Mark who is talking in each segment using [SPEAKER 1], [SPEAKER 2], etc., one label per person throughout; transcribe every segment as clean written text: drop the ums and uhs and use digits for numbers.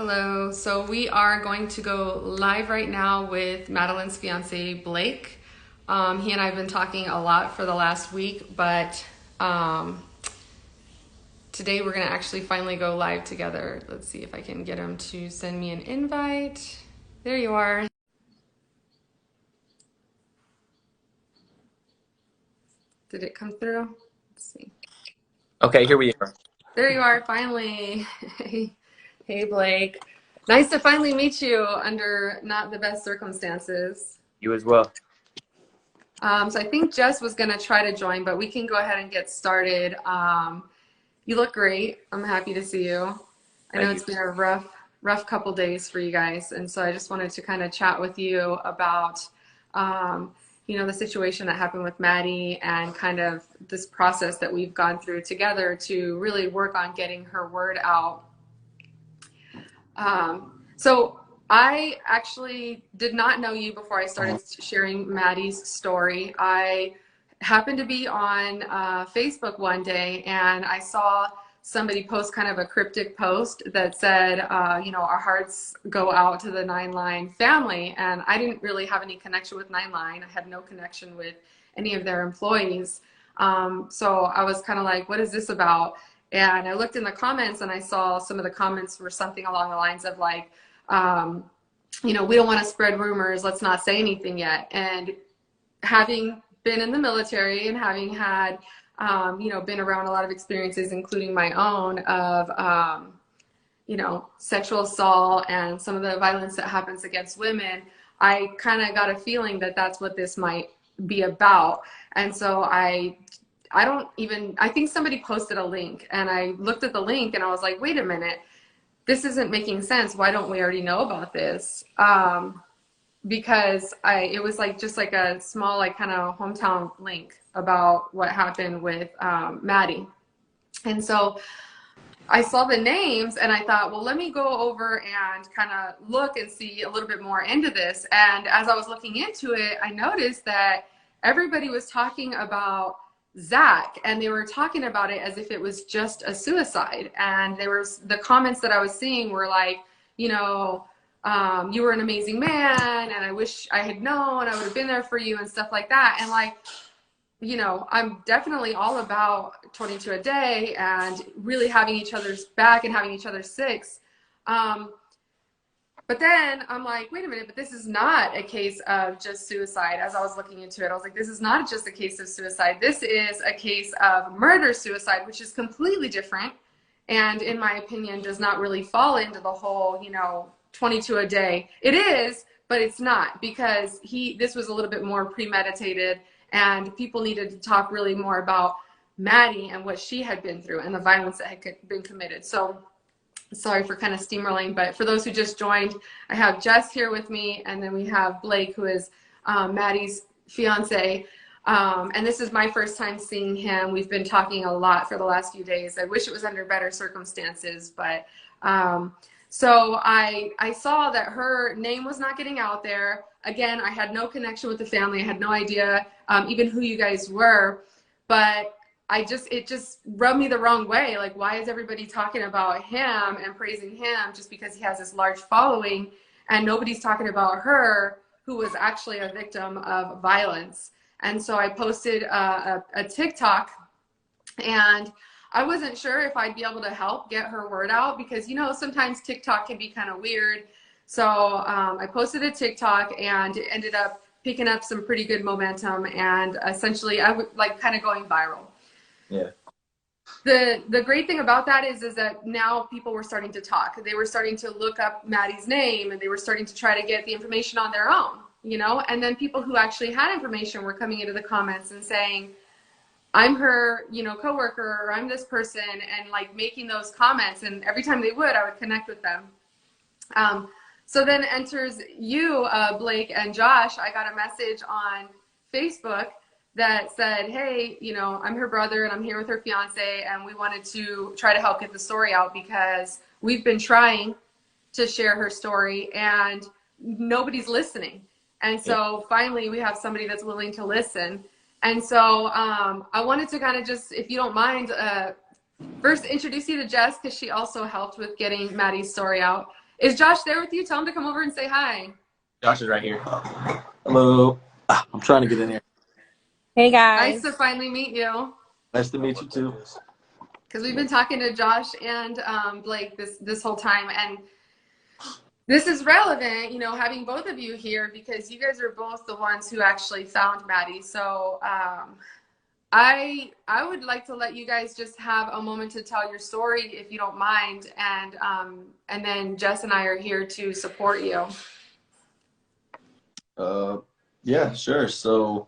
[SPEAKER 1] Hello. So we are going to go live right now with Madalyn's fiance, Blake. He and I have been talking a lot for the last week, but today we're going to actually finally go live together. Let's see if I can get him to send me an invite. There you are. Did it come through? Let's see.
[SPEAKER 2] Okay, here we are.
[SPEAKER 1] There you are, finally. Hey, Blake. Nice to finally meet you under not the best circumstances.
[SPEAKER 2] You as well.
[SPEAKER 1] So I think Jess was going to try to join, but we can go ahead and get started. You look great. I'm happy to see you. I know it's been a rough couple days for you guys, and so I just wanted to kind of chat with you about, the situation that happened with Maddy and kind of this process that we've gone through together to really work on getting her word out. So I actually did not know you before I started sharing Maddy's story. I happened to be on Facebook one day and I saw somebody post kind of a cryptic post that said, our hearts go out to the 9line family. And I didn't really have any connection with 9line. I had no connection with any of their employees. So I was kind of like, what is this about? And I looked in the comments and I saw some of the comments were something along the lines of like, we don't want to spread rumors. Let's not say anything yet. And having been in the military and having had, been around a lot of experiences, including my own of, sexual assault and some of the violence that happens against women, I kind of got a feeling that that's what this might be about. And so I think somebody posted a link and I looked at the link and I was like, wait a minute, this isn't making sense. Why don't we already know about this? Because it was like just like a small like kind of hometown link about what happened with Maddy. And so I saw the names and I thought, well, let me go over and kind of look and see a little bit more into this. And as I was looking into it, I noticed that everybody was talking about Zach, and they were talking about it as if it was just a suicide. And the comments that I was seeing were like, you were an amazing man, and I wish I had known, I would have been there for you and stuff like that. And like, I'm definitely all about 22 a day and really having each other's back and having each other's six. But then I'm like, wait a minute, but this is not a case of just suicide. As I was looking into it, I was like, this is not just a case of suicide. This is a case of murder-suicide, which is completely different. And in my opinion, does not really fall into the whole, 22 a day. It is, but it's not, because this was a little bit more premeditated and people needed to talk really more about Maddy and what she had been through and the violence that had been committed. So sorry for kind of steamrolling, but for those who just joined, I have Jess here with me, and then we have Blake, who is Maddy's fiance. And this is my first time seeing him. We've been talking a lot for the last few days. I wish it was under better circumstances, but so I saw that her name was not getting out there. Again, I had no connection with the family. I had no idea even who you guys were, but it just rubbed me the wrong way. Like, why is everybody talking about him and praising him just because he has this large following, and nobody's talking about her, who was actually a victim of violence? And so I posted a TikTok, and I wasn't sure if I'd be able to help get her word out, because, sometimes TikTok can be kind of weird. So I posted a TikTok, and it ended up picking up some pretty good momentum, and essentially I would like kind of going viral.
[SPEAKER 2] Yeah.
[SPEAKER 1] The great thing about that is that now people were starting to talk. They were starting to look up Maddy's name, and they were starting to try to get the information on their own, and then people who actually had information were coming into the comments and saying, I'm her, coworker, or I'm this person, and like making those comments. And every time they would, I would connect with them. So then enters you, Blake and Josh. I got a message on Facebook that said, hey, I'm her brother and I'm here with her fiance, and we wanted to try to help get the story out because we've been trying to share her story and nobody's listening. And so finally we have somebody that's willing to listen. And so I wanted to kind of just, if you don't mind, first introduce you to Jess, because she also helped with getting Maddy's story out. Is Josh there with you? Tell him to come over and say hi.
[SPEAKER 2] Josh is right here.
[SPEAKER 3] Hello. I'm trying to get in here.
[SPEAKER 4] Hey
[SPEAKER 1] Nice
[SPEAKER 4] guys.
[SPEAKER 1] to finally meet you.
[SPEAKER 3] Nice to meet you too.
[SPEAKER 1] Because we've been talking to Josh and Blake this whole time, and this is relevant, you know, having both of you here because you guys are both the ones who actually found Maddy. So I would like to let you guys just have a moment to tell your story, if you don't mind, and then Jess and I are here to support you.
[SPEAKER 3] Yeah, sure. So,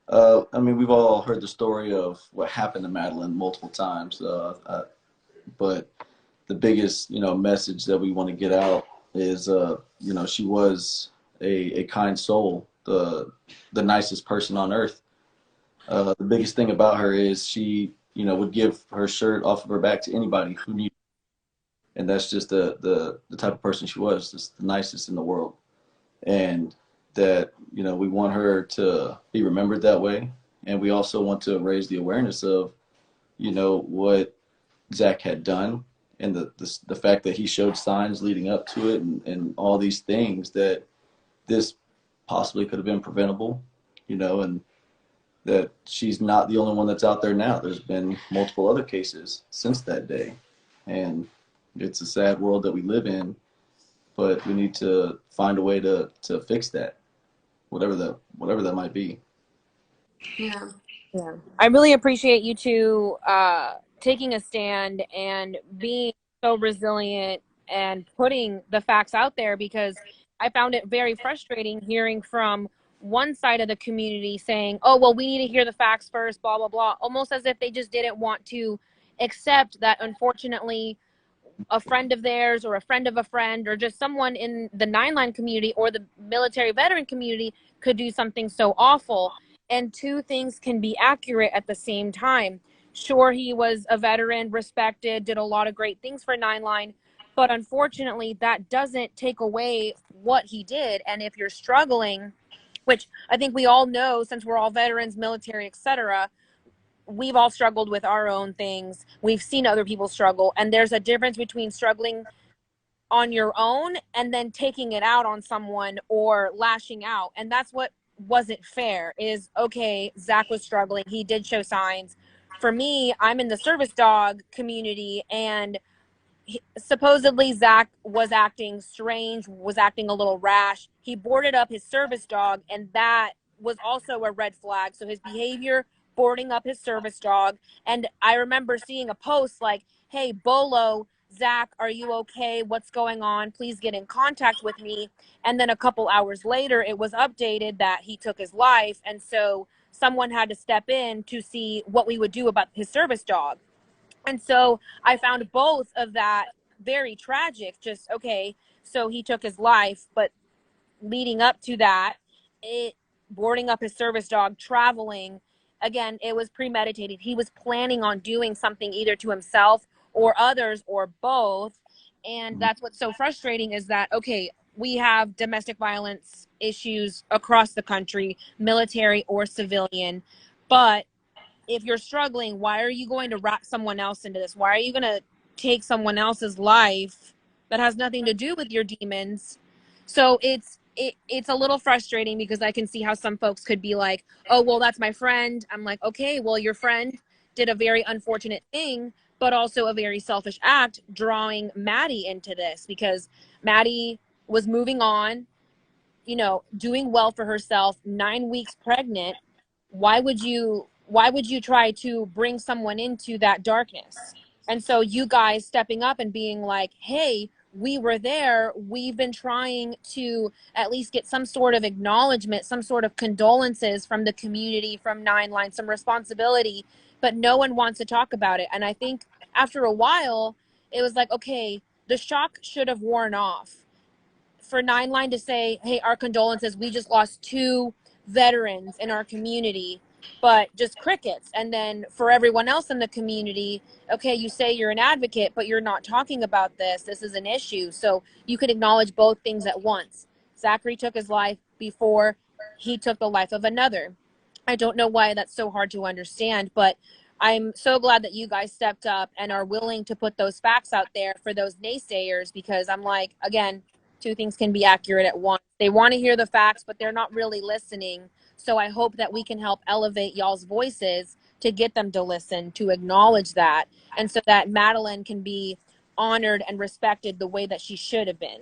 [SPEAKER 3] I mean, we've all heard the story of what happened to Madalyn multiple times, but the biggest, message that we want to get out is, she was a kind soul, the nicest person on earth. The biggest thing about her is she, would give her shirt off of her back to anybody who needed, and that's just the type of person she was, just the nicest in the world. And that, we want her to be remembered that way. And we also want to raise the awareness of, what Zach had done and the fact that he showed signs leading up to it, and all these things that this possibly could have been preventable, and that she's not the only one that's out there now. There's been multiple other cases since that day. And it's a sad world that we live in, but we need to find a way to fix that, whatever that might be.
[SPEAKER 1] Yeah.
[SPEAKER 4] Yeah. I really appreciate you two taking a stand and being so resilient and putting the facts out there, because I found it very frustrating hearing from one side of the community saying, oh, well, we need to hear the facts first, blah, blah, blah, almost as if they just didn't want to accept that, unfortunately, a friend of theirs or a friend of a friend or just someone in the Nine Line community or the military veteran community could do something so awful. And two things can be accurate at the same time. Sure, he was a veteran, respected, did a lot of great things for Nine Line, but unfortunately that doesn't take away what he did. And if you're struggling, which I think we all know since we're all veterans, military, etc., we've all struggled with our own things. We've seen other people struggle, and there's a difference between struggling on your own and then taking it out on someone or lashing out. And that's what wasn't fair. Is, okay, Zach was struggling, he did show signs. For me, I'm in the service dog community, and supposedly Zach was acting strange, was acting a little rash. He boarded up his service dog, and that was also a red flag. So his behavior, boarding up his service dog. And I remember seeing a post like, hey, Bolo, Zach, are you okay? What's going on? Please get in contact with me. And then a couple hours later, it was updated that he took his life. And so someone had to step in to see what we would do about his service dog. And so I found both of that very tragic. Just, okay, so he took his life, but leading up to that, it boarding up his service dog, traveling, again, it was premeditated. He was planning on doing something either to himself or others or both. And that's what's so frustrating, is that, okay, we have domestic violence issues across the country, military or civilian, but if you're struggling, why are you going to wrap someone else into this? Why are you going to take someone else's life that has nothing to do with your demons? So it's a little frustrating, because I can see how some folks could be like, oh, well, that's my friend. I'm like, okay, well, your friend did a very unfortunate thing, but also a very selfish act, drawing Maddy into this, because Maddy was moving on, doing well for herself, 9 weeks pregnant. Why would you try to bring someone into that darkness? And so you guys stepping up and being like, hey, we were there, we've been trying to at least get some sort of acknowledgement, some sort of condolences from the community, from Nine Line, some responsibility, but no one wants to talk about it. And I think after a while, it was like, okay, the shock should have worn off for Nine Line to say, hey, our condolences, we just lost 2 veterans in our community, but just crickets. And then for everyone else in the community, okay, you say you're an advocate, but you're not talking about this. This is an issue. So you could acknowledge both things at once. Zachary took his life before he took the life of another. I don't know why that's so hard to understand, but I'm so glad that you guys stepped up and are willing to put those facts out there for those naysayers, because I'm like, again, two things can be accurate at once. They want to hear the facts, but they're not really listening. So I hope that we can help elevate y'all's voices to get them to listen, to acknowledge that, and so that Madalyn can be honored and respected the way that she should have been.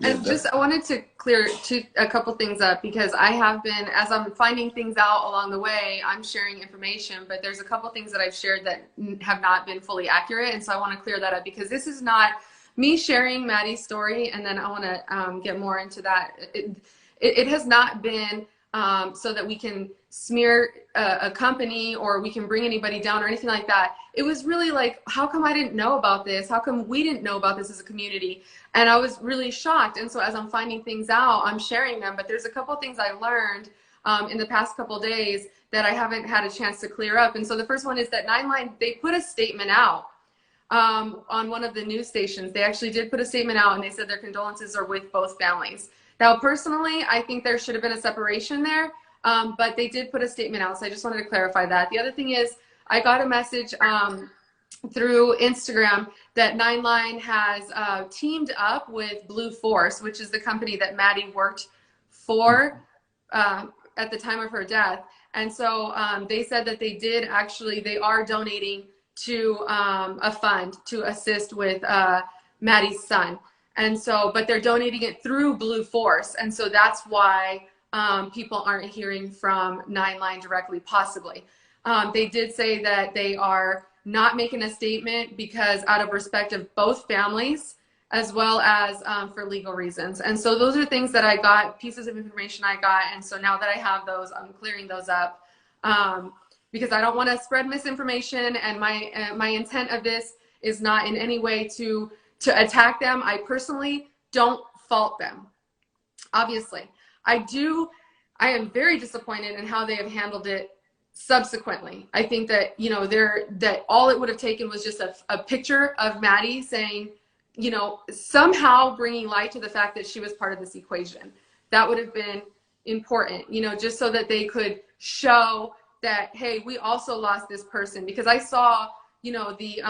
[SPEAKER 1] And just, I wanted to clear a couple things up, because I have been, as I'm finding things out along the way, I'm sharing information, but there's a couple things that I've shared that have not been fully accurate. And so I want to clear that up, because this is not me sharing Maddy's story. And then I want to get more into that. It has not been so that we can smear a company or we can bring anybody down or anything like that. It was really like, how come I didn't know about this? How come we didn't know about this as a community? And I was really shocked. And so as I'm finding things out, I'm sharing them. But there's a couple things I learned in the past couple of days that I haven't had a chance to clear up. And so the first one is that 9line, they put a statement out on one of the news stations. They actually did put a statement out, and they said their condolences are with both families. Now, personally, I think there should have been a separation there, but they did put a statement out. So I just wanted to clarify that. The other thing is, I got a message through Instagram that 9line has teamed up with Blue Force, which is the company that Maddy worked for at the time of her death. And so they said that they are donating to a fund to assist with Maddy's son. And so, but they're donating it through Blue Force. And so that's why people aren't hearing from 9line directly, possibly. They did say that they are not making a statement because out of respect of both families, as well as for legal reasons. And so those are things that I got, pieces of information I got. And so now that I have those, I'm clearing those up because I don't want to spread misinformation. And my intent of this is not in any way to attack them. I personally don't fault them. Obviously, I am very disappointed in how they have handled it subsequently. I think that, you know, that all it would have taken was just a picture of Maddy saying, you know, somehow bringing light to the fact that she was part of this equation. That would have been important, you know, just so that they could show that, hey, we also lost this person. Because I saw, you know, the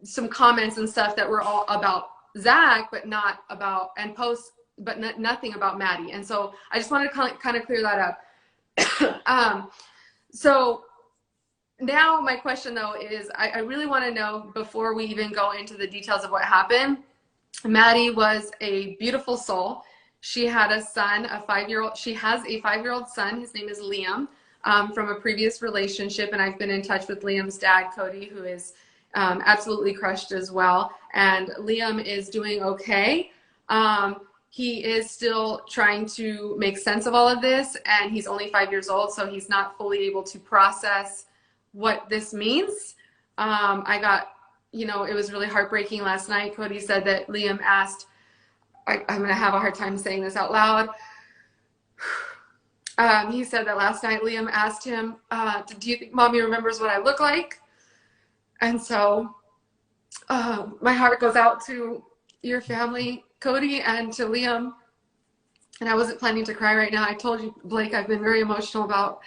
[SPEAKER 1] some comments and stuff that were all about Zach, but not about, and posts, but nothing about Maddy. And so I just wanted to kind of clear that up. So now my question though is, I really want to know, before we even go into the details of what happened, Maddy was a beautiful soul. She had a son, she has a 5-year-old son. His name is Liam, from a previous relationship. And I've been in touch with Liam's dad, Cody, who is absolutely crushed as well. And Liam is doing okay. He is still trying to make sense of all of this, and he's only 5 years old, so he's not fully able to process what this means. I got, you know, it was really heartbreaking last night. Cody said that Liam asked, I'm going to have a hard time saying this out loud. He said that last night Liam asked him, do you think Mommy remembers what I look like? And so my heart goes out to your family, Cody, and to Liam. And I wasn't planning to cry right now. I told you, Blake, I've been very emotional about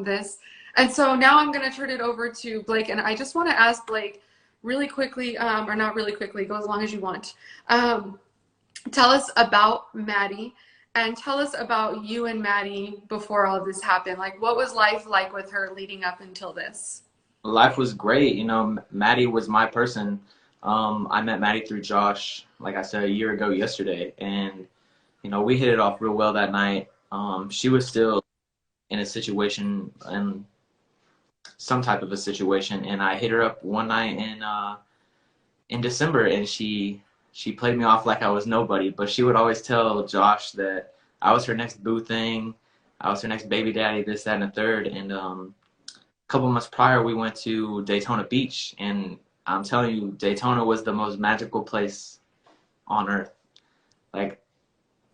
[SPEAKER 1] this. And so now I'm going to turn it over to Blake. And I just want to ask Blake really quickly, or not really quickly, go as long as you want. Tell us about Maddy, and tell us about you and Maddy before all of this happened. Like, what was life like with her leading up until this?
[SPEAKER 2] Life was great. You know, Maddy was my person. I met Maddy through Josh, like I said, a year ago yesterday. And, you know, we hit it off real well that night. She was still in a situation, and some type of a situation. And I hit her up one night in December, and she played me off like I was nobody. But she would always tell Josh that I was her next boo thing. I was her next baby daddy, this, that, and the third. And a couple months prior, we went to Daytona Beach, and I'm telling you, Daytona was the most magical place on earth. Like,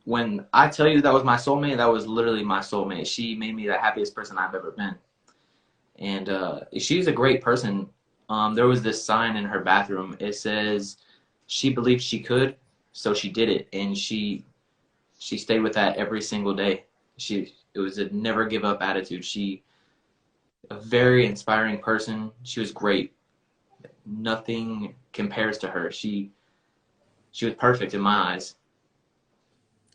[SPEAKER 2] when I tell you that was my soulmate, that was literally my soulmate. She made me the happiest person I've ever been. And she's a great person. There was this sign in her bathroom. It says, she believed she could, so she did it. And she stayed with that every single day. It was a never give up attitude. a very inspiring person. She was great. Nothing compares to her. She was perfect in my eyes.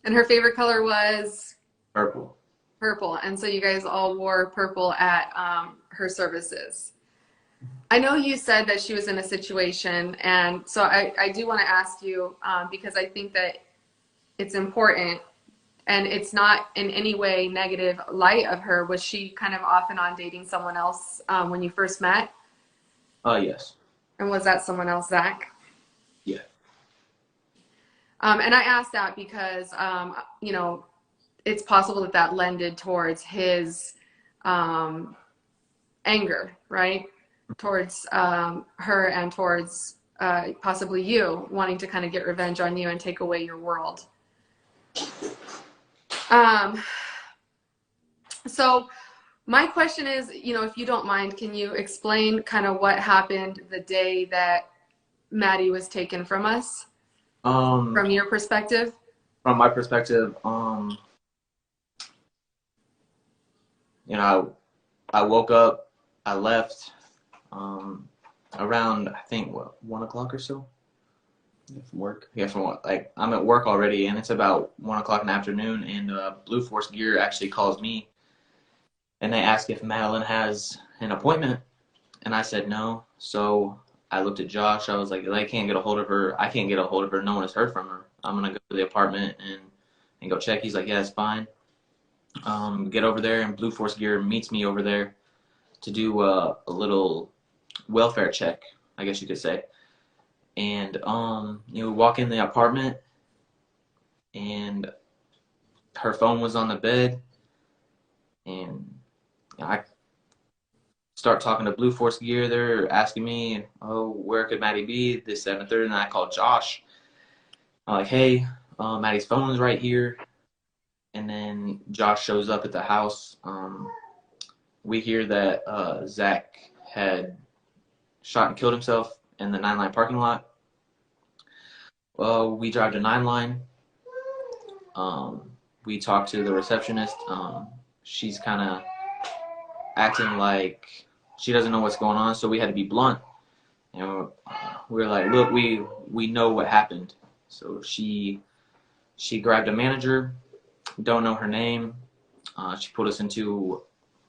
[SPEAKER 1] And her favorite color was
[SPEAKER 2] Purple.
[SPEAKER 1] purple. And so you guys all wore purple at her services. I know you said that she was in a situation, and so I do want to ask you, because I think that it's important, and it's not in any way negative light of her. Was she kind of off and on dating someone else when you first met?
[SPEAKER 2] Yes.
[SPEAKER 1] And was that someone else, Zach?
[SPEAKER 2] Yeah.
[SPEAKER 1] And I asked that because, you know, it's possible that that lended towards his anger, right? Towards her and towards possibly you wanting to kind of get revenge on you and take away your world. So my question is, you know, if you don't mind, can you explain kind of what happened the day that Maddy was taken from us? From your perspective?
[SPEAKER 2] From my perspective, you know, I woke up, I left around, I think, what, 1 o'clock or so?
[SPEAKER 3] Yeah, from work.
[SPEAKER 2] Yeah, from what, like, I'm at work already, and it's about 1 o'clock in the afternoon, and Blue Force Gear actually calls me, and they ask if Madalyn has an appointment, and I said no. So I looked at Josh. I was like, I can't get a hold of her. I can't get a hold of her. No one has heard from her. I'm gonna go to the apartment and go check. He's like, yeah, it's fine. Get over there, and Blue Force Gear meets me over there to do a little welfare check, I guess you could say. And you know, walk in the apartment, and her phone was on the bed, and I start talking to Blue Force Gear. They're asking me, oh, where could Maddy be? This, that, and the third. And I called Josh. I'm like, hey, Maddy's phone is right here. And then Josh shows up at the house. We hear that Zach had shot and killed himself in the 9 Line parking lot. Well, we drive to 9 Line. We talk to the receptionist. She's kind of acting like she doesn't know what's going on, so we had to be blunt. And we were like, look, we know what happened. So she grabbed a manager, don't know her name. She put us into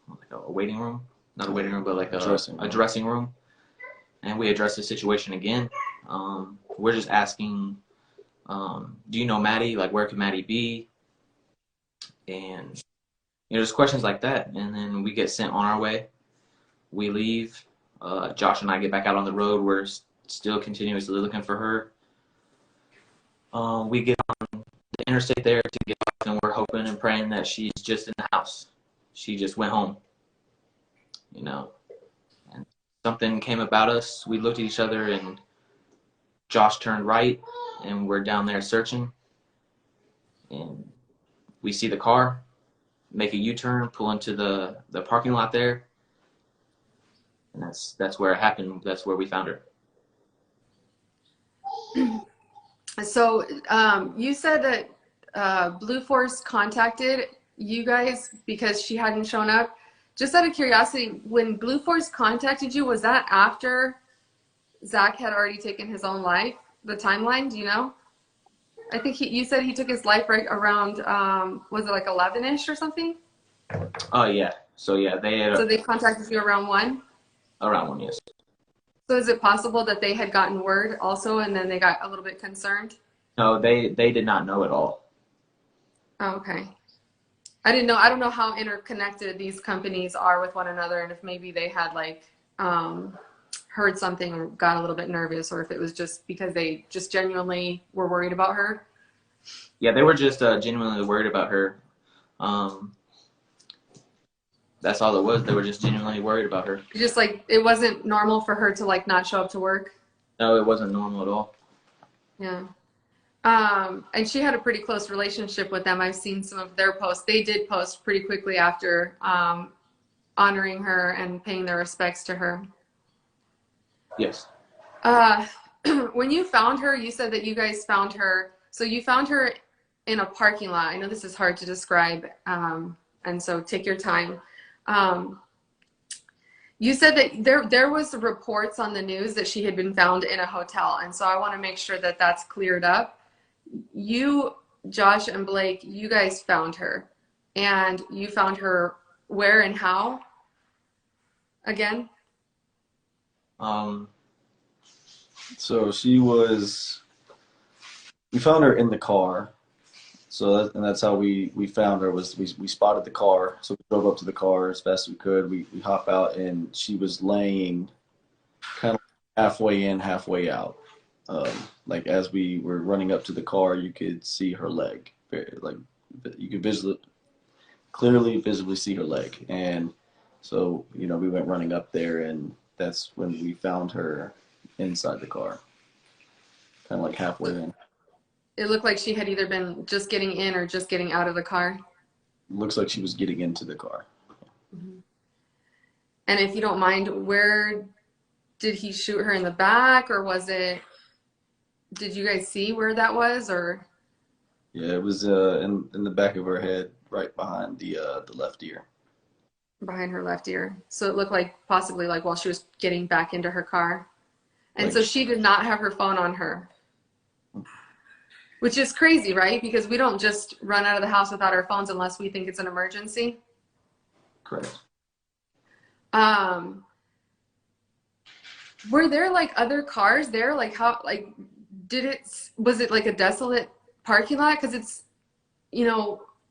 [SPEAKER 2] like a waiting room, not a waiting room, but like a dressing room. And we addressed the situation again. We're just asking, do you know Maddy? Like, where could Maddy be? And you know, just questions like that. And then we get sent on our way. We leave. Josh and I get back out on the road. We're still continuously looking for her. We get on the interstate there to get off, and we're hoping and praying that she's just in the house. She just went home, you know. And something came about us. We looked at each other, and Josh turned right, and we're down there searching. And we see the car make a U-turn, pull into the parking lot there. And that's where it happened. That's where we found her.
[SPEAKER 1] So you said that Blue Force contacted you guys because she hadn't shown up. Just out of curiosity, when Blue Force contacted you, was that after Zach had already taken his own life? The timeline, do you know? I think you said he took his life right around, was it like 11-ish or something?
[SPEAKER 2] Oh, yeah. So, yeah, they had...
[SPEAKER 1] So they contacted you around 1?
[SPEAKER 2] Around 1, yes.
[SPEAKER 1] So is it possible that they had gotten word also and then they got a little bit concerned?
[SPEAKER 2] No, they did not know at all.
[SPEAKER 1] Oh, okay. I didn't know. I don't know how interconnected these companies are with one another, and if maybe they had like heard something or got a little bit nervous, or if it was just because they just genuinely were worried about her.
[SPEAKER 2] Yeah, they were just genuinely worried about her. That's all it was. They were just genuinely worried about her.
[SPEAKER 1] Just like it wasn't normal for her to like not show up to work.
[SPEAKER 2] No, it wasn't normal at all.
[SPEAKER 1] Yeah. And she had a pretty close relationship with them. I've seen some of their posts. They did post pretty quickly after honoring her and paying their respects to her.
[SPEAKER 2] Yes.
[SPEAKER 1] When you found her, you said that you guys found her. So you found her in a parking lot. I know this is hard to describe, and so take your time. You said that there was reports on the news that she had been found in a hotel, and so I want to make sure that that's cleared up. You, Josh and Blake, you guys found her, and you found her where and how again?
[SPEAKER 2] Um,
[SPEAKER 3] So we found her in the car. And that's how we found her. Was we spotted the car, so we drove up to the car as fast as we could. We hop out, and she was laying kind of halfway in, halfway out. Like as we were running up to the car, you could see her leg. Like you could clearly visibly see her leg. And so, we went running up there, and that's when we found her inside the car, kind of like halfway in.
[SPEAKER 1] It looked like she had either been just getting in or just getting out of the car.
[SPEAKER 3] Looks like she was getting into the car.
[SPEAKER 1] Mm-hmm. And if you don't mind, where did he shoot her, in the back, or did you guys see where that was, or?
[SPEAKER 3] Yeah, it was in the back of her head, right behind the left ear.
[SPEAKER 1] Behind her left ear. So it looked like possibly like while she was getting back into her car. And so she did not have her phone on her. Which is crazy, right? Because we don't just run out of the house without our phones unless we think it's an emergency.
[SPEAKER 3] Correct.
[SPEAKER 1] Were there like other cars there? Like was it like a desolate parking lot? Because it's,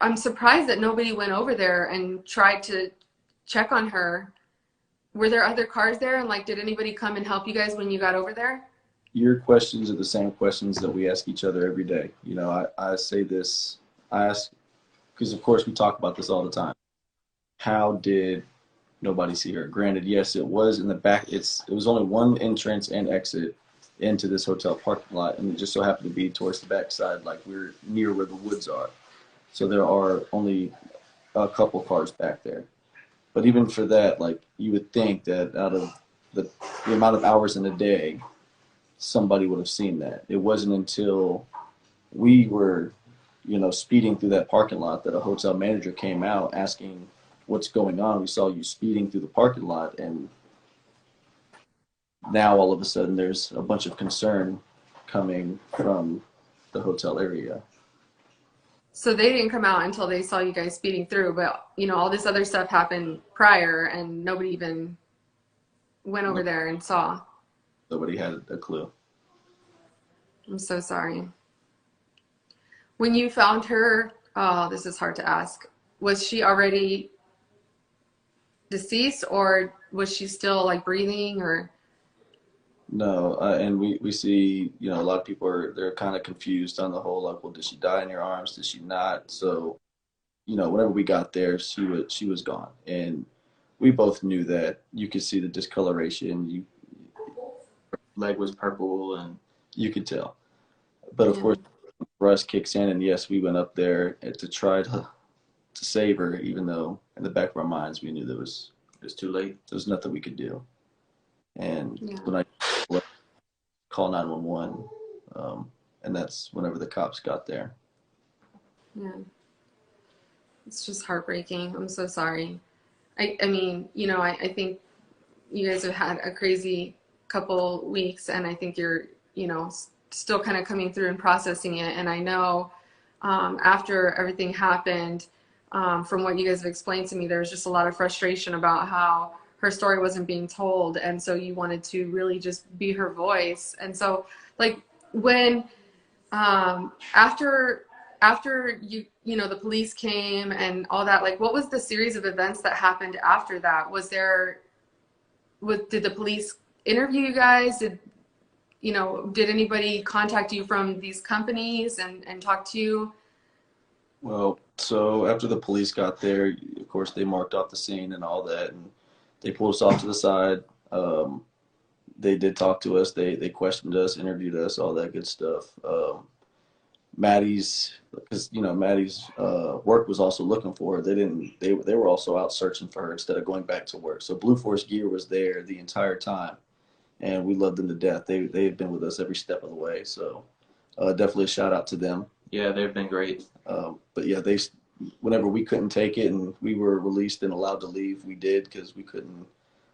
[SPEAKER 1] I'm surprised that nobody went over there and tried to check on her. Were there other cars there? And like, did anybody come and help you guys when you got over there?
[SPEAKER 3] Your questions are the same questions that we ask each other every day. I say this, I ask, because of course we talk about this all the time. How did nobody see her? Granted, yes, it was in the back. It was only one entrance and exit into this hotel parking lot, and it just so happened to be towards the backside, like we're near where the woods are. So there are only a couple cars back there. But even for that, like you would think that out of the amount of hours in a day, somebody would have seen that. It wasn't until we were, speeding through that parking lot that a hotel manager came out asking what's going on. We saw you speeding through the parking lot, and now all of a sudden there's a bunch of concern coming from the hotel area.
[SPEAKER 1] So they didn't come out until they saw you guys speeding through, but all this other stuff happened prior and nobody even went over there and saw.
[SPEAKER 3] Nobody had a clue.
[SPEAKER 1] I'm so sorry. When you found her, oh, this is hard to ask. Was she already deceased, or was she still like breathing, or?
[SPEAKER 3] No, and we see, a lot of people they're kind of confused on the whole, like, well, did she die in your arms? Did she not? So, whenever we got there, she was gone, and we both knew that. You could see the discoloration.
[SPEAKER 2] leg was purple, and
[SPEAKER 3] you could tell. But of course, rust kicks in, and yes, we went up there to try to save her, even though in the back of our minds we knew it was too late. There was nothing we could do. And when I call 911, and that's whenever the cops got there.
[SPEAKER 1] Yeah, it's just heartbreaking. I'm so sorry. I mean, I think you guys have had a crazy couple weeks, and I think you're, still kind of coming through and processing it. And I know after everything happened, from what you guys have explained to me, there was just a lot of frustration about how her story wasn't being told, and so you wanted to really just be her voice. And so, like, when after you the police came and all that, like, what was the series of events that happened after that? Did the police interview you guys? Did anybody contact you from these companies and talk to you?
[SPEAKER 3] Well, so after the police got there, of course, they marked off the scene and all that, and they pulled us off to the side. They did talk to us. They questioned us, interviewed us, all that good stuff. Maddy's work was also looking for her. They were also out searching for her instead of going back to work. So Blue Force Gear was there the entire time, and we loved them to death. They have been with us every step of the way. So definitely a shout out to them.
[SPEAKER 2] Yeah, they've been great.
[SPEAKER 3] But yeah, whenever we couldn't take it and we were released and allowed to leave, we did, because we couldn't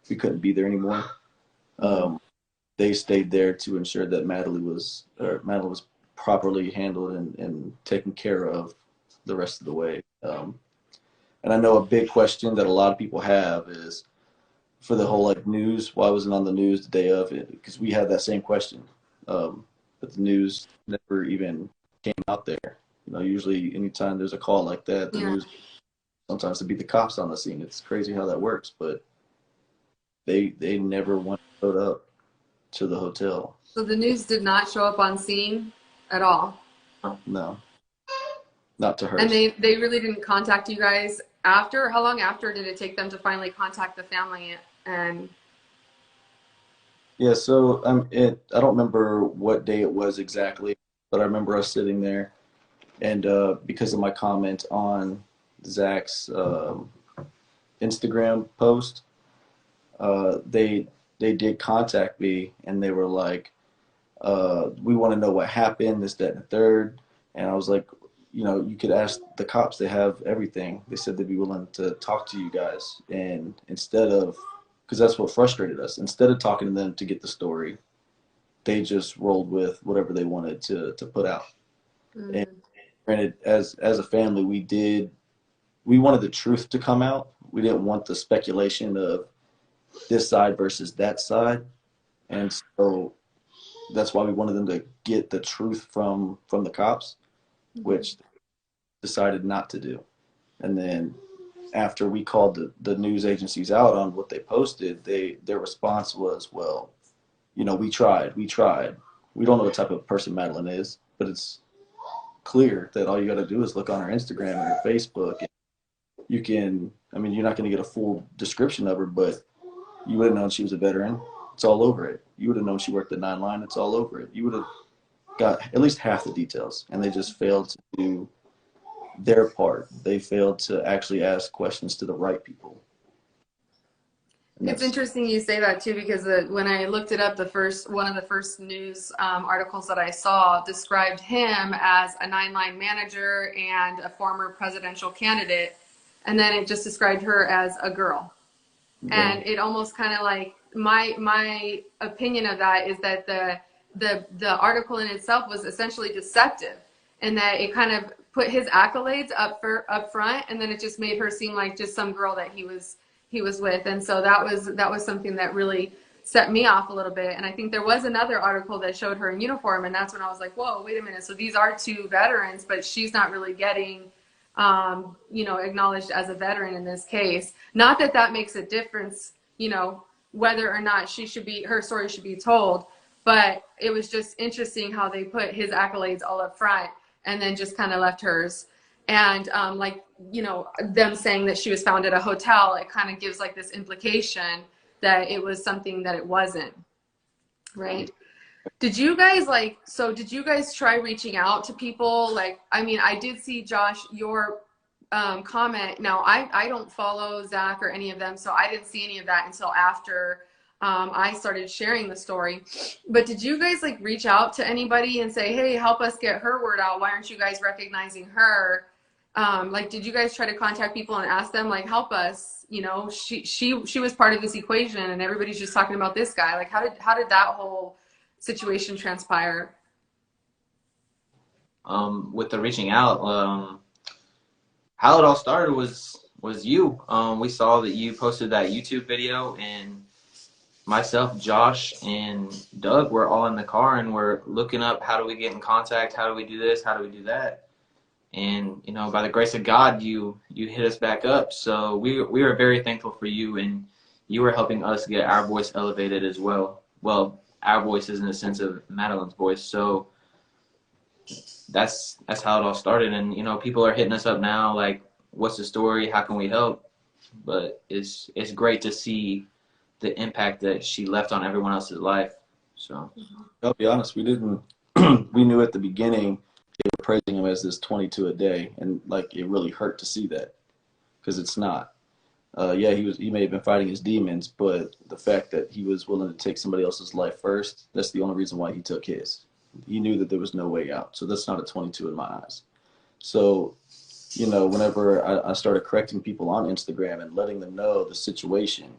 [SPEAKER 3] we couldn't be there anymore. They stayed there to ensure that Madalyn was properly handled and taken care of the rest of the way. And I know a big question that a lot of people have is for the whole like news. Why wasn't it on the news the day of it? Because we had that same question, but the news never even came out there. You know, usually anytime there's a call like that, the news sometimes to be the cops on the scene. It's crazy how that works, but they never once showed up to the hotel.
[SPEAKER 1] So the news did not show up on scene at all?
[SPEAKER 3] No, not to her.
[SPEAKER 1] And they really didn't contact you guys after? How long after did it take them to finally contact the family? And
[SPEAKER 3] yeah, so I don't remember what day it was exactly, but I remember us sitting there, and because of my comment on Zach's Instagram post, they did contact me, and they were like, we want to know what happened, this, that, and the third. And I was like, you know, you could ask the cops. They have everything. They said they'd be willing to talk to you guys. And instead of, because that's what frustrated us, instead of talking to them to get the story, they just rolled with whatever they wanted to put out. And granted, as a family, we wanted the truth to come out. We didn't want the speculation of this side versus that side. And so that's why we wanted them to get the truth from the cops, which they decided not to do. And then after we called the news agencies out on what they posted, their response was, well, you know, we tried. We don't know what type of person Madalyn is, but it's clear that all you got to do is look on her Instagram and her Facebook. And you can, I mean, you're not going to get a full description of her, but you would have known she was a veteran. It's all over it. You would have known she worked at 9 Line. It's all over it. You would have got at least half the details, and they just failed to do their part. They failed to actually ask questions to the right people.
[SPEAKER 1] It's interesting you say that too, because when I looked it up, one of the first news articles that I saw described him as a 9 Line manager and a former presidential candidate, and then it just described her as a girl. Yeah. And it almost kind of like my opinion of that is that the article in itself was essentially deceptive, and that it kind of put his accolades up front, and then it just made her seem like just some girl that he was with. And so that was something that really set me off a little bit. And I think there was another article that showed her in uniform, and that's when I was like, whoa, wait a minute. So these are 2 veterans, but she's not really getting acknowledged as a veteran in this case. Not that that makes a difference, whether or not her story should be told, but it was just interesting how they put his accolades all up front and then just kind of left hers. And them saying that she was found at a hotel, it kind of gives like this implication that it was something that it wasn't, right? Did you guys try reaching out to people? Like, I mean, I did see, Josh, your comment. Now, I don't follow Zach or any of them, so I didn't see any of that until after I started sharing the story. But did you guys like reach out to anybody and say, hey, help us get her word out? Why aren't you guys recognizing her? Did you guys try to contact people and ask them, like, help us? She was part of this equation, and everybody's just talking about this guy. Like, how did that whole situation transpire?
[SPEAKER 2] With the reaching out, how it all started was you. We saw that you posted that YouTube video, and myself, Josh, and Doug were all in the car, and we're looking up, how do we get in contact? How do we do this? How do we do that? And, by the grace of God, you hit us back up. So we were very thankful for you, and you were helping us get our voice elevated as well. Well, our voices in the sense of Madalyn's voice. So that's how it all started. And, people are hitting us up now, like, what's the story? How can we help? But it's great to see the impact that she left on everyone else's life. So
[SPEAKER 3] I'll be honest, we didn't, we knew at the beginning they were praising him as this 22 a day. And like, it really hurt to see that, because it's not. He may have been fighting his demons, but the fact that he was willing to take somebody else's life first, that's the only reason why he took his. He knew that there was no way out. So that's not a 22 in my eyes. So, whenever I started correcting people on Instagram and letting them know the situation,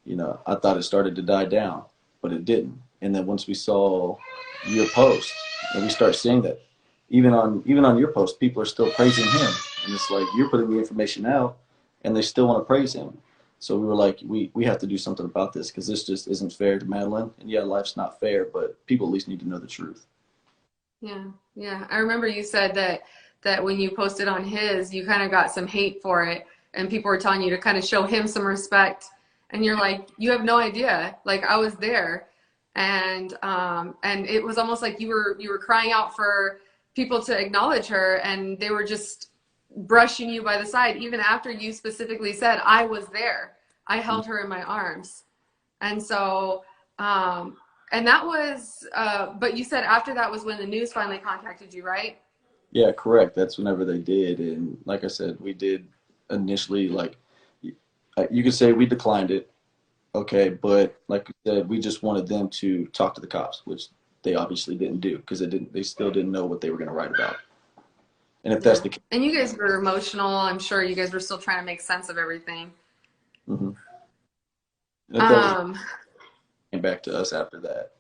[SPEAKER 3] you know, I thought it started to die down, but it didn't. And then once we saw your post, and we start seeing that even on your post, people are still praising him, and it's like you're putting the information out, and they still want to praise him. So we were like, we have to do something about this because this just isn't fair to Madalyn. And yeah, life's not fair, but people at least need to know the truth.
[SPEAKER 1] Yeah, yeah. I remember you said that when you posted on his, you kind of got some hate for it, and people were telling you to kind of show him some respect, and you're like, you have no idea. Like, I was there, and it was almost like you were crying out for people to acknowledge her, and they were just brushing you by the side, even after you specifically said, I was there. I held her in my arms. And so, and that was, but you said after that was when the news finally contacted you, right?
[SPEAKER 3] Yeah, correct. That's whenever they did. And like I said, we did initially, like, you could say we declined it. Okay. But like I said, we just wanted them to talk to the cops, which they obviously didn't do because they still didn't know what they were going to write about. And if that's the case.
[SPEAKER 1] And you guys were emotional. I'm sure you guys were still trying to make sense of everything.
[SPEAKER 3] Mm-hmm. And if that came back to us after that.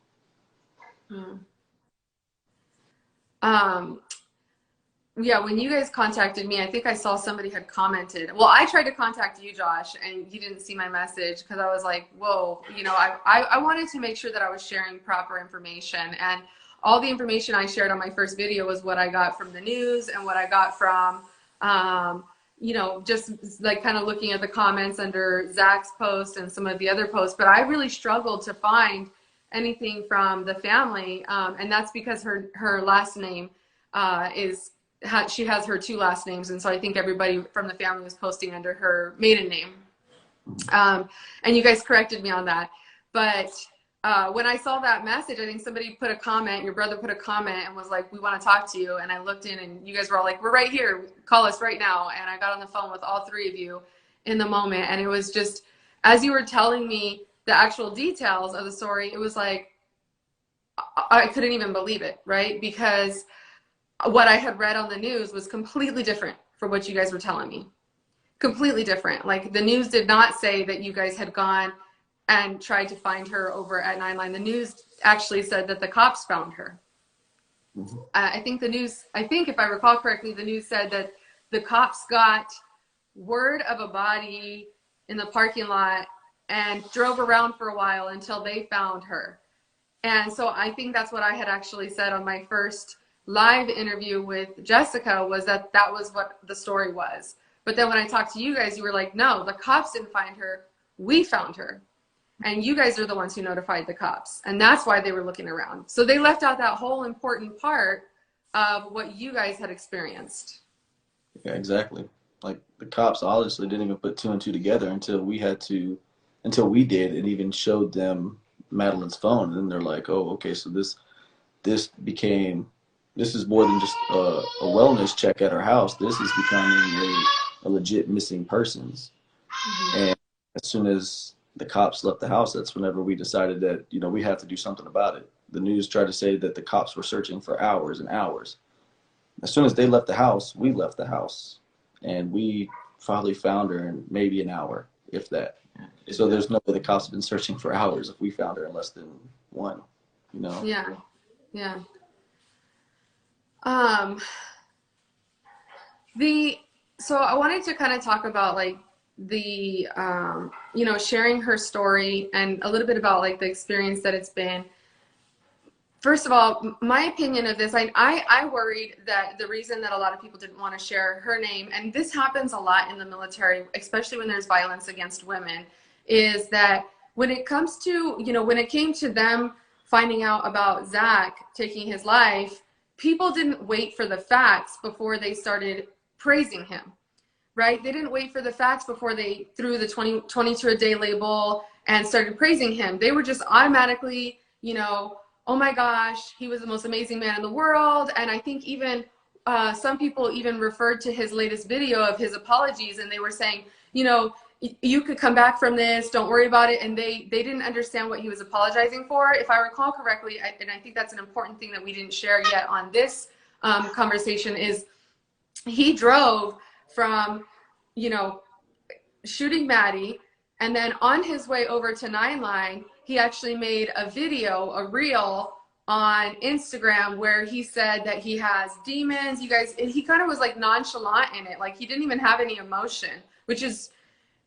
[SPEAKER 1] Yeah, when you guys contacted me, I think I saw somebody had commented. Well, I tried to contact you, Josh, and you didn't see my message because I was like, whoa, you know, I wanted to make sure that I was sharing proper information. And all the information I shared on my first video was what I got from the news and what I got from, you know, just like kind of looking at the comments under Zach's post and some of the other posts. But I really struggled to find anything from the family. And that's because her last name she has her two last names. And so I think everybody from the family was posting under her maiden name. And you guys corrected me on that. But when I saw that message, I think somebody put a comment, your brother put a comment and was like, we want to talk to you. And I looked in and you guys were all like, we're right here. Call us right now. And I got on the phone with all three of you in the moment. And it was just, as you were telling me the actual details of the story, it was like, I couldn't even believe it, right? Because what I had read on the news was completely different from what you guys were telling me. Completely different. Like, the news did not say that you guys had gone and tried to find her over at 9 Line. The news actually said that the cops found her. I think if I recall correctly, the news said that the cops got word of a body in the parking lot and drove around for a while until they found her. And so I think that's what I had actually said on my first live interview with Jessica, was that was what the story was. But then when I talked to you guys, you were like, no, the cops didn't find her. We found her. And you guys are the ones who notified the cops. And that's why they were looking around. So they left out that whole important part of what you guys had experienced.
[SPEAKER 3] Yeah, exactly. Like, the cops honestly didn't even put two and two together until we did, and even showed them Madalyn's phone. And then they're like, oh, okay, so this is more than just a wellness check at our house. This is becoming a legit missing persons. And as soon as the cops left the house, that's whenever we decided that, you know, we have to do something about it. The news tried to say that the cops were searching for hours and hours. As soon as they left the house, we left the house. And we finally found her in maybe an hour, if that. So there's no way the cops have been searching for hours if we found her in less than one, you know?
[SPEAKER 1] Yeah, yeah. So I wanted to kind of talk about like the, you know, sharing her story and a little bit about like the experience that it's been. First of all, my opinion of this, I worried that the reason that a lot of people didn't want to share her name, and this happens a lot in the military, especially when there's violence against women, is that when it comes to, you know, when it came to them finding out about Zach taking his life, people didn't wait for the facts before they started praising him, right? They didn't wait for the facts before they threw the 22 a day label and started praising him. They were just automatically, you know, oh my gosh, he was the most amazing man in the world. And I think even some people even referred to his latest video of his apologies, and they were saying, you know, you could come back from this, don't worry about it. And they didn't understand what he was apologizing for. If I recall correctly, and I think that's an important thing that we didn't share yet on this conversation, is he drove from, you know, shooting Maddy And then on his way over to 9line, he actually made a video, a reel on Instagram where he said that he has demons. You guys, he kind of was like nonchalant in it. Like he didn't even have any emotion, which is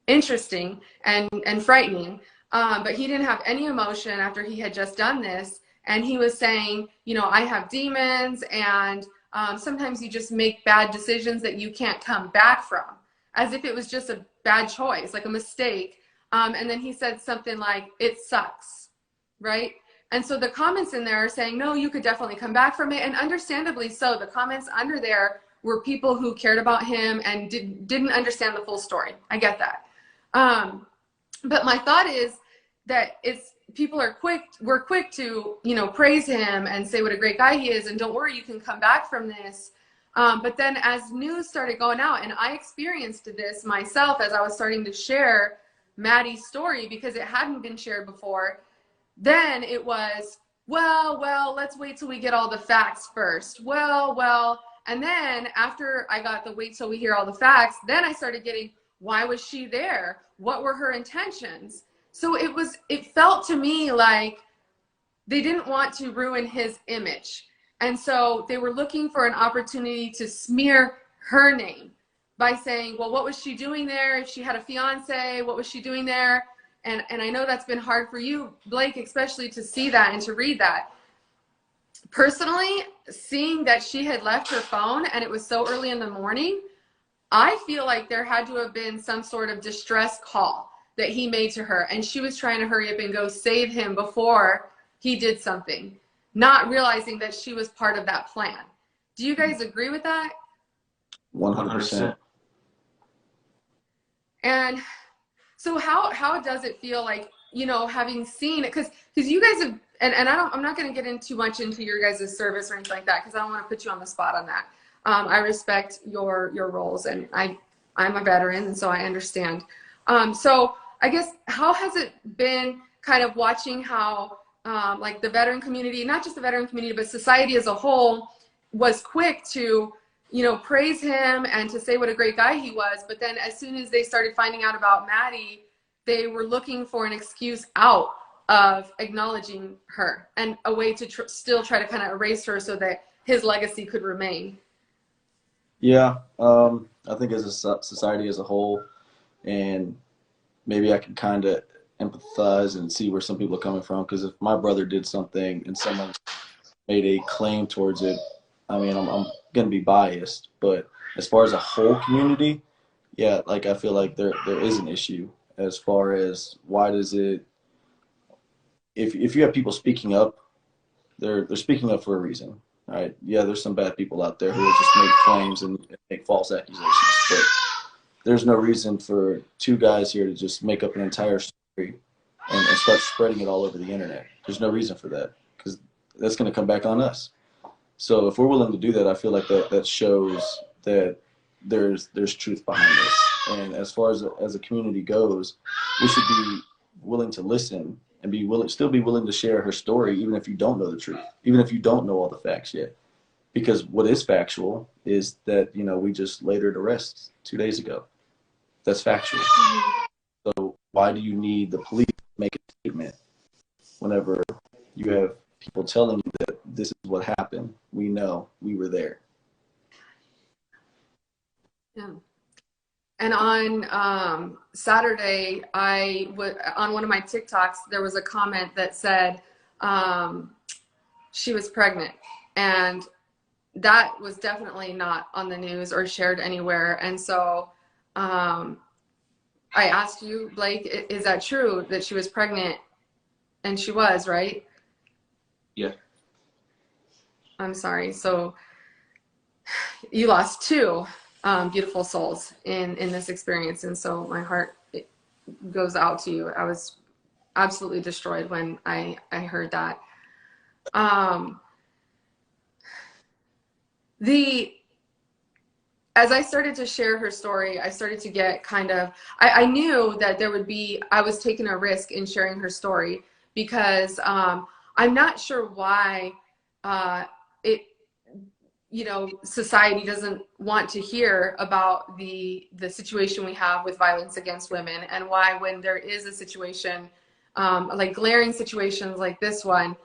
[SPEAKER 1] interesting and frightening. But he didn't have any emotion after he had just done this. And he was saying, you know, I have demons, and sometimes you just make bad decisions that you can't come back from, as if it was just a bad choice, like a mistake. And then he said something like, it sucks, right? And so the comments in there are saying, no, you could definitely come back from it. And understandably so. The comments under there were people who cared about him and didn't understand the full story. I get that. But my thought is that we're quick to, you know, praise him and say what a great guy he is, and don't worry, you can come back from this. But then as news started going out, and I experienced this myself as I was starting to share Maddy's story because it hadn't been shared before, then it was, well, let's wait till we get all the facts first. Well. And then after I got the wait till we hear all the facts, then I started getting, why was she there? What were her intentions? So it felt to me like they didn't want to ruin his image. And so they were looking for an opportunity to smear her name by saying, well, what was she doing there? If she had a fiance, what was she doing there? And I know that's been hard for you, Blake, especially to see that and to read that. Personally, seeing that she had left her phone and it was so early in the morning, I feel like there had to have been some sort of distress call that he made to her, and she was trying to hurry up and go save him before he did something, not realizing that she was part of that plan. Do you guys agree with that?
[SPEAKER 3] 100%.
[SPEAKER 1] And so how does it feel like, you know, having seen it, because you guys have, and I'm not going to get into much into your guys' service or anything like that, because I don't want to put you on the spot on that. I respect your roles, and I'm a veteran, and so I understand. So I guess, how has it been kind of watching how like the veteran community, not just the veteran community, but society as a whole, was quick to, you know, praise him and to say what a great guy he was, but then as soon as they started finding out about Maddy, they were looking for an excuse out of acknowledging her and a way to still try to kind of erase her so that his legacy could remain.
[SPEAKER 3] Yeah, I think as a society as a whole, and maybe I can kind of empathize and see where some people are coming from, because if my brother did something and someone made a claim towards it, I mean, I'm going to be biased. But as far as a whole community, yeah, like I feel like there is an issue as far as why does it, if you have people speaking up, they're speaking up for a reason, right? Yeah, there's some bad people out there who will just make claims and make false accusations, but there's no reason for two guys here to just make up an entire story and start spreading it all over the internet. There's no reason for that, because that's going to come back on us. So if we're willing to do that, I feel like that shows that there's truth behind this. And as far as a community goes, we should be willing to listen and still be willing to share her story, even if you don't know the truth, even if you don't know all the facts yet. Because what is factual is that, you know, we just laid her to rest 2 days ago. That's factual. So why do you need the police to make a statement whenever you have people telling you that this is what happened? We know, we were there.
[SPEAKER 1] Yeah. And on Saturday, on one of my TikToks, there was a comment that said she was pregnant, and that was definitely not on the news or shared anywhere. And so I asked you, Blake, is that true that she was pregnant? And she was, right?
[SPEAKER 2] Yeah.
[SPEAKER 1] I'm sorry. So you lost two beautiful souls in this experience. And so my heart goes out to you. I was absolutely destroyed when I heard that. As I started to share her story, I started to get kind of, I knew that I was taking a risk in sharing her story, because I'm not sure why you know, society doesn't want to hear about the situation we have with violence against women, and why when there is a situation, like glaring situations like this one,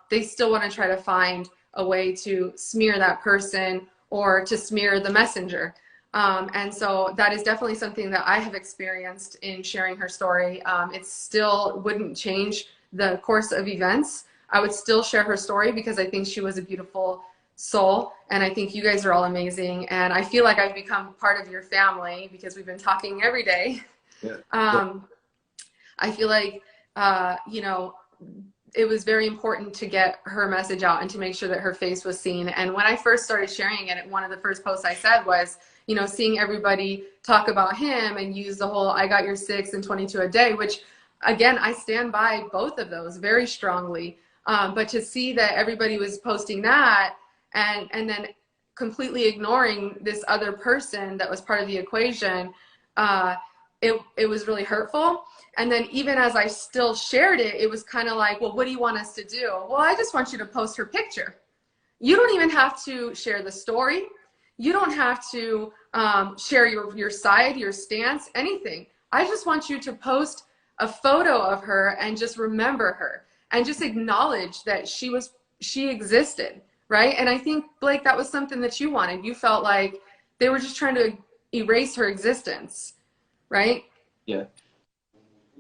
[SPEAKER 1] they still want to try to find a way to smear that person or to smear the messenger. And so that is definitely something that I have experienced in sharing her story. It still wouldn't change the course of events. I would still share her story because I think she was a beautiful soul, and I think you guys are all amazing, and I feel like I've become part of your family because we've been talking every day.
[SPEAKER 3] Yeah.
[SPEAKER 1] I feel like, you know, it was very important to get her message out and to make sure that her face was seen. And when I first started sharing it, one of the first posts I said was, you know, seeing everybody talk about him and use the whole "I got your 6 and 22 a day," which again, I stand by both of those very strongly. But to see that everybody was posting that, and then completely ignoring this other person that was part of the equation, it was really hurtful. And then even as I still shared it, it was kind of like, well, what do you want us to do? Well, I just want you to post her picture. You don't even have to share the story. You don't have to share your side, your stance, anything. I just want you to post a photo of her and just remember her and just acknowledge that she existed, right? And I think, Blake, that was something that you wanted. You felt like they were just trying to erase her existence, right?
[SPEAKER 2] Yeah.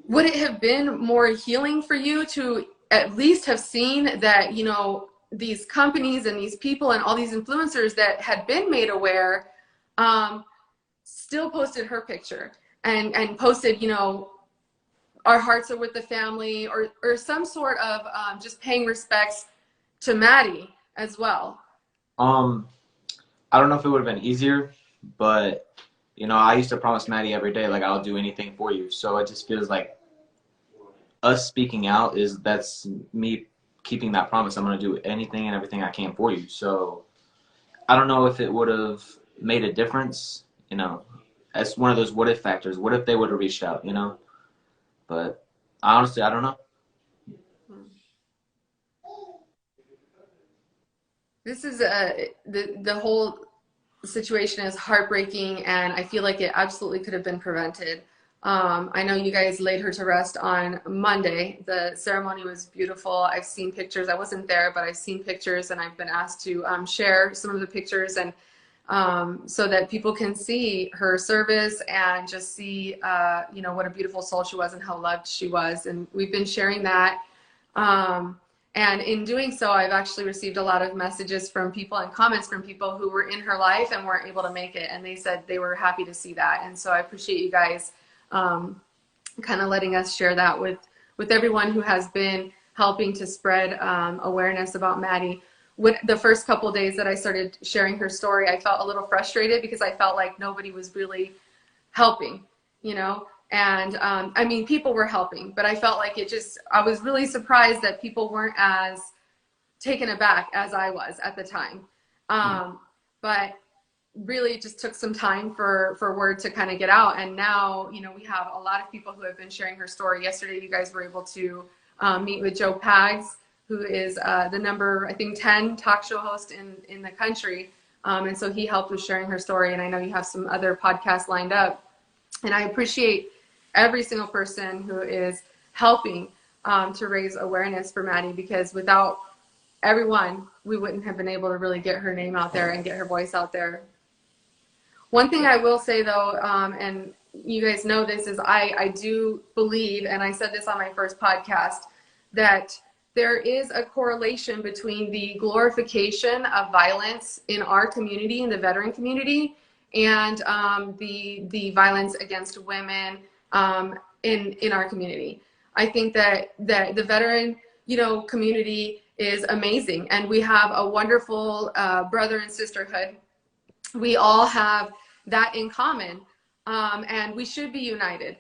[SPEAKER 1] Would it have been more healing for you to at least have seen that, you know, these companies and these people and all these influencers that had been made aware still posted her picture and posted, you know, our hearts are with the family, or some sort of just paying respects to Maddy as well?
[SPEAKER 2] I don't know if it would have been easier, but you know, I used to promise Maddy every day, like, I'll do anything for you. So it just feels like us speaking out that's me keeping that promise. I'm going to do anything and everything I can for you. So I don't know if it would have made a difference, you know. That's one of those what if factors. What if they would have reached out, you know? But honestly, I don't know.
[SPEAKER 1] This is the whole situation is heartbreaking, and I feel like it absolutely could have been prevented. I know you guys laid her to rest on Monday. The ceremony was beautiful. I've seen pictures. I wasn't there, but I've seen pictures, and I've been asked to share some of the pictures, and so that people can see her service and just see, you know, what a beautiful soul she was and how loved she was. And we've been sharing that. And in doing so, I've actually received a lot of messages from people and comments from people who were in her life and weren't able to make it. And they said they were happy to see that. And so I appreciate you guys kind of letting us share that with everyone who has been helping to spread awareness about Maddy. The first couple of days that I started sharing her story, I felt a little frustrated because I felt like nobody was really helping, you know. And I mean, people were helping, but I felt like I was really surprised that people weren't as taken aback as I was at the time. But really it just took some time for word to kind of get out. And now, you know, we have a lot of people who have been sharing her story. Yesterday, you guys were able to meet with Joe Pags, who is the number, I think, 10 talk show host in the country. And so he helped with sharing her story. And I know you have some other podcasts lined up. And I appreciate every single person who is helping to raise awareness for Maddy, because without everyone, we wouldn't have been able to really get her name out there and get her voice out there. One thing I will say, though, and you guys know this, is I do believe, and I said this on my first podcast, that there is a correlation between the glorification of violence in our community, in the veteran community, and the violence against women in our community. I think that the veteran, you know, community is amazing, and we have a wonderful brother and sisterhood. We all have that in common, and we should be united.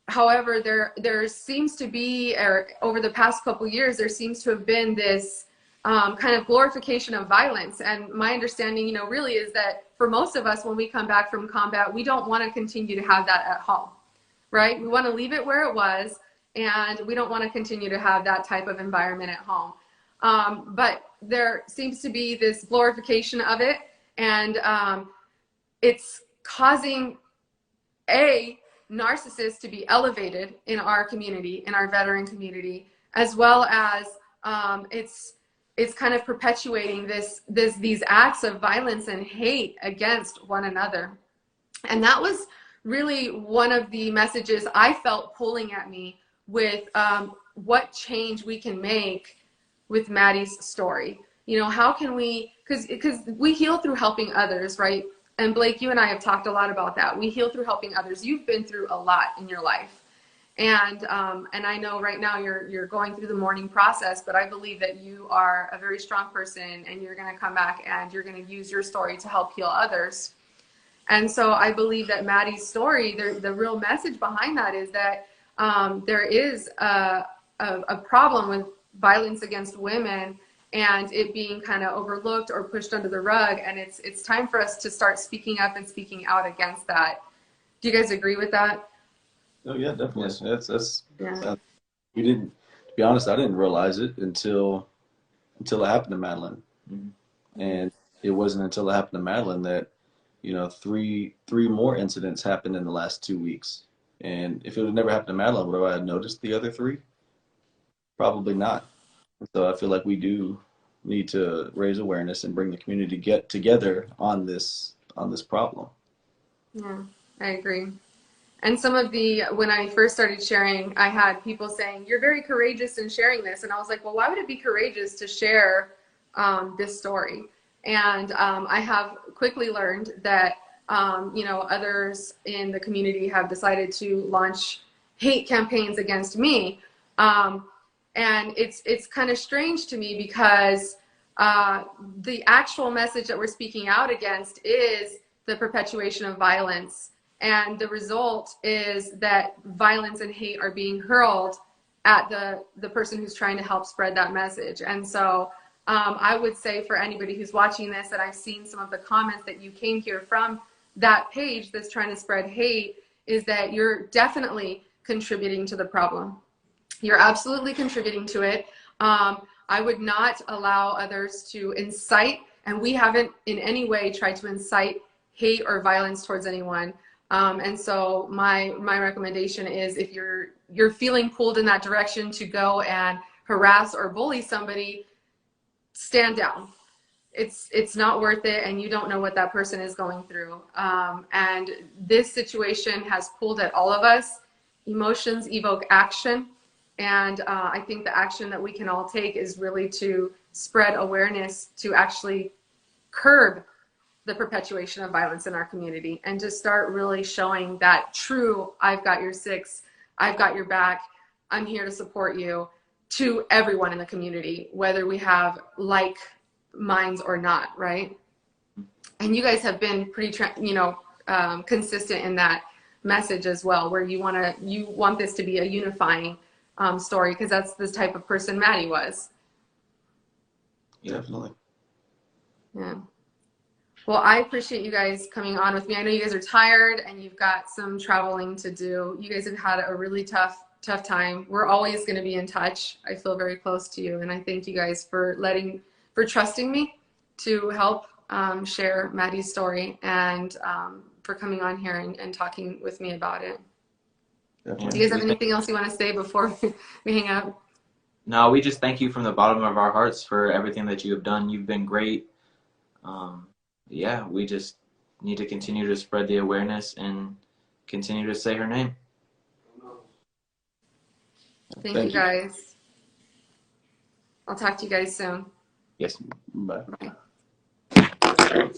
[SPEAKER 1] However, there seems to be, or over the past couple years, there seems to have been this kind of glorification of violence. And my understanding, you know, really is that for most of us, when we come back from combat, we don't want to continue to have that at home, right? We want to leave it where it was, and we don't want to continue to have that type of environment at home. But there seems to be this glorification of it, and it's causing narcissists to be elevated in our community, in our veteran community, as well as it's kind of perpetuating these acts of violence and hate against one another. And that was really one of the messages I felt pulling at me with what change we can make with Maddy's story. You know, how can we, because we heal through helping others, right? And Blake, you and I have talked a lot about that. We heal through helping others. You've been through a lot in your life. And I know right now you're going through the mourning process, but I believe that you are a very strong person, and you're going to come back and you're going to use your story to help heal others. And so I believe that Maddy's story, the real message behind that is that there is a problem with violence against women, and it being kind of overlooked or pushed under the rug. And it's time for us to start speaking up and speaking out against that. Do you guys agree with that?
[SPEAKER 3] Oh yeah, definitely. That's
[SPEAKER 1] Yeah.
[SPEAKER 3] we didn't, to be honest, I didn't realize it until it happened to Madalyn.
[SPEAKER 2] Mm-hmm.
[SPEAKER 3] And it wasn't until it happened to Madalyn that, you know, three more incidents happened in the last 2 weeks. And if it had never happened to Madalyn, would I have noticed the other 3? Probably not. So I feel like we do need to raise awareness and bring the community get together on this problem.
[SPEAKER 1] Yeah, I agree. And some of when I first started sharing, I had people saying, "You're very courageous in sharing this." And I was like, well, why would it be courageous to share this story? And I have quickly learned that, you know, others in the community have decided to launch hate campaigns against me. And it's kind of strange to me because the actual message that we're speaking out against is the perpetuation of violence. And the result is that violence and hate are being hurled at the person who's trying to help spread that message. And so I would say for anybody who's watching this, and I've seen some of the comments that you came here from that page that's trying to spread hate, is that you're definitely contributing to the problem. You're absolutely contributing to it. I would not allow others to incite, and we haven't in any way tried to incite hate or violence towards anyone. And so my recommendation is, if you're feeling pulled in that direction to go and harass or bully somebody, stand down. It's not worth it, and you don't know what that person is going through. And this situation has pulled at all of us. Emotions evoke action, and I think the action that we can all take is really to spread awareness to actually curb the perpetuation of violence in our community, and to start really showing that true, I've got your six, I've got your back, I'm here to support you, to everyone in the community, whether we have like minds or not, right? And you guys have been pretty, consistent in that message as well, where you want this to be a unifying story, because that's the type of person Maddy was.
[SPEAKER 3] Definitely.
[SPEAKER 1] Yeah. Well, I appreciate you guys coming on with me. I know you guys are tired and you've got some traveling to do. You guys have had a really tough time. We're always going to be in touch. I feel very close to you, and I thank you guys for trusting me to help share Maddy's story, and for coming on here and talking with me about it.
[SPEAKER 3] Definitely.
[SPEAKER 1] Do you guys have anything else you want to say before we hang up?
[SPEAKER 2] No, we just thank you from the bottom of our hearts for everything that you have done. You've been great. Yeah, we just need to continue to spread the awareness and continue to say her name.
[SPEAKER 1] Thank you guys. I'll talk to you guys soon.
[SPEAKER 2] Yes.
[SPEAKER 3] Bye.
[SPEAKER 1] Bye.